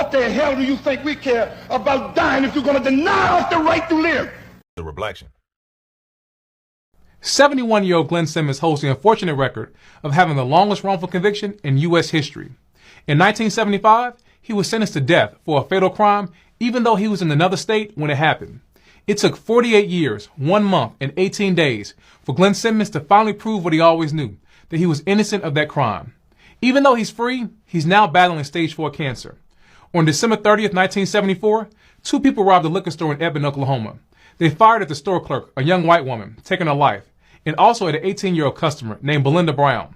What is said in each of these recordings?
What the hell do you think we care about dying if you're going to deny us the right to live? The Re-Blaction. 71-year-old Glenn Simmons holds the unfortunate record of having the longest wrongful conviction in U.S. history. In 1975, he was sentenced to death for a fatal crime, even though he was in another state when it happened. It took 48 years, 1 month, and 18 days for Glenn Simmons to finally prove what he always knew, that he was innocent of that crime. Even though he's free, he's now battling stage 4 cancer. On December 30th, 1974, 2 people robbed a liquor store in Edmond, Oklahoma. They fired at the store clerk, a young white woman, taking her life, and also at an 18-year-old customer named Belinda Brown.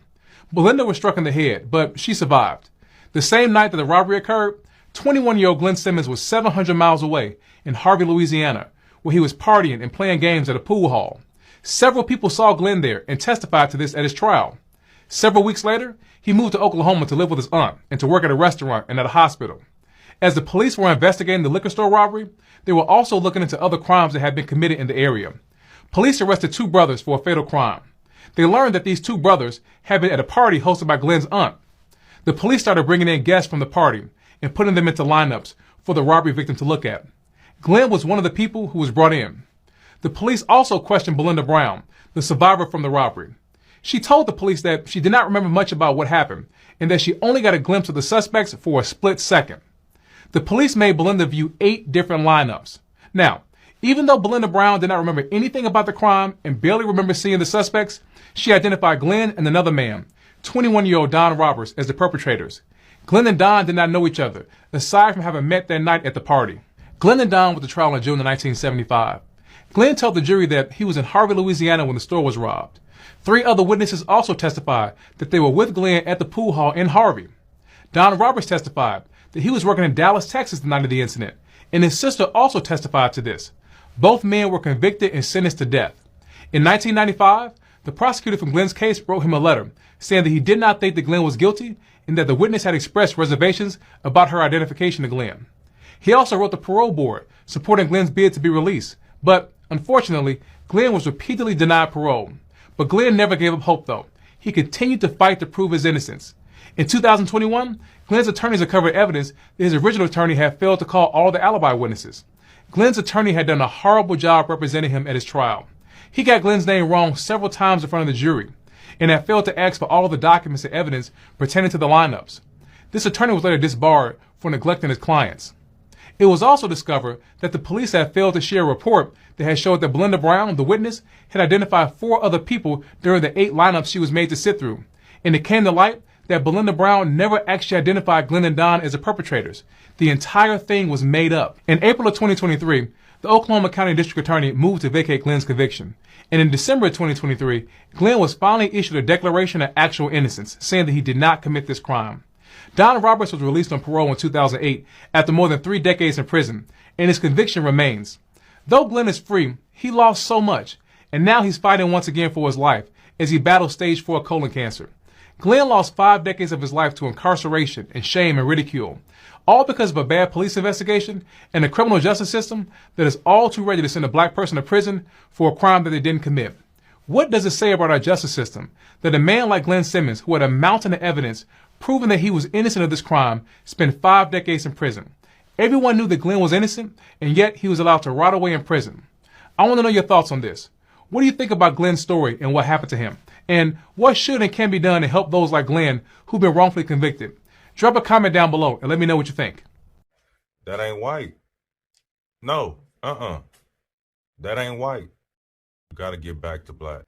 Belinda was struck in the head, but she survived. The same night that the robbery occurred, 21-year-old Glenn Simmons was 700 miles away in Harvey, Louisiana, where he was partying and playing games at a pool hall. Several people saw Glenn there and testified to this at his trial. Several weeks later, he moved to Oklahoma to live with his aunt and to work at a restaurant and at a hospital. As the police were investigating the liquor store robbery, they were also looking into other crimes that had been committed in the area. Police arrested 2 brothers for a fatal crime. They learned that these 2 brothers had been at a party hosted by Glenn's aunt. The police started bringing in guests from the party and putting them into lineups for the robbery victim to look at. Glenn was one of the people who was brought in. The police also questioned Belinda Brown, the survivor from the robbery. She told the police that she did not remember much about what happened and that she only got a glimpse of the suspects for a split second. The police made Belinda view 8 different lineups. Now, even though Belinda Brown did not remember anything about the crime and barely remember seeing the suspects, she identified Glenn and another man, 21-year-old Don Roberts, as the perpetrators. Glenn and Don did not know each other, aside from having met that night at the party. Glenn and Don went to trial in June of 1975. Glenn told the jury that he was in Harvey, Louisiana when the store was robbed. 3 other witnesses also testified that they were with Glenn at the pool hall in Harvey. Don Roberts testified that he was working in Dallas, Texas the night of the incident, and his sister also testified to this. Both men were convicted and sentenced to death. In 1995, the prosecutor from Glenn's case wrote him a letter saying that he did not think that Glenn was guilty and that the witness had expressed reservations about her identification to Glenn. He also wrote the parole board supporting Glenn's bid to be released, but unfortunately, Glenn was repeatedly denied parole. But Glenn never gave up hope, though. He continued to fight to prove his innocence. In 2021, Glenn's attorneys uncovered evidence that his original attorney had failed to call all the alibi witnesses. Glenn's attorney had done a horrible job representing him at his trial. He got Glenn's name wrong several times in front of the jury and had failed to ask for all of the documents and evidence pertaining to the lineups. This attorney was later disbarred for neglecting his clients. It was also discovered that the police had failed to share a report that had showed that Belinda Brown, the witness, had identified 4 other people during the 8 lineups she was made to sit through. And it came to light that Belinda Brown never actually identified Glenn and Don as the perpetrators. The entire thing was made up. In April of 2023, the Oklahoma County District Attorney moved to vacate Glenn's conviction. And in December of 2023, Glenn was finally issued a declaration of actual innocence, saying that he did not commit this crime. Don Roberts was released on parole in 2008 after more than 3 decades in prison, and his conviction remains. Though Glenn is free, he lost so much, and now he's fighting once again for his life as he battles stage 4 colon cancer. Glenn lost 5 decades of his life to incarceration and shame and ridicule, all because of a bad police investigation and a criminal justice system that is all too ready to send a black person to prison for a crime that they didn't commit. What does it say about our justice system that a man like Glenn Simmons, who had a mountain of evidence proving that he was innocent of this crime, spent 5 decades in prison? Everyone knew that Glenn was innocent, and yet he was allowed to rot away in prison. I want to know your thoughts on this. What do you think about Glenn's story and what happened to him? And what should and can be done to help those like Glenn who've been wrongfully convicted? Drop a comment down below and let me know what you think. That ain't white. No, That ain't white. You gotta get back to black.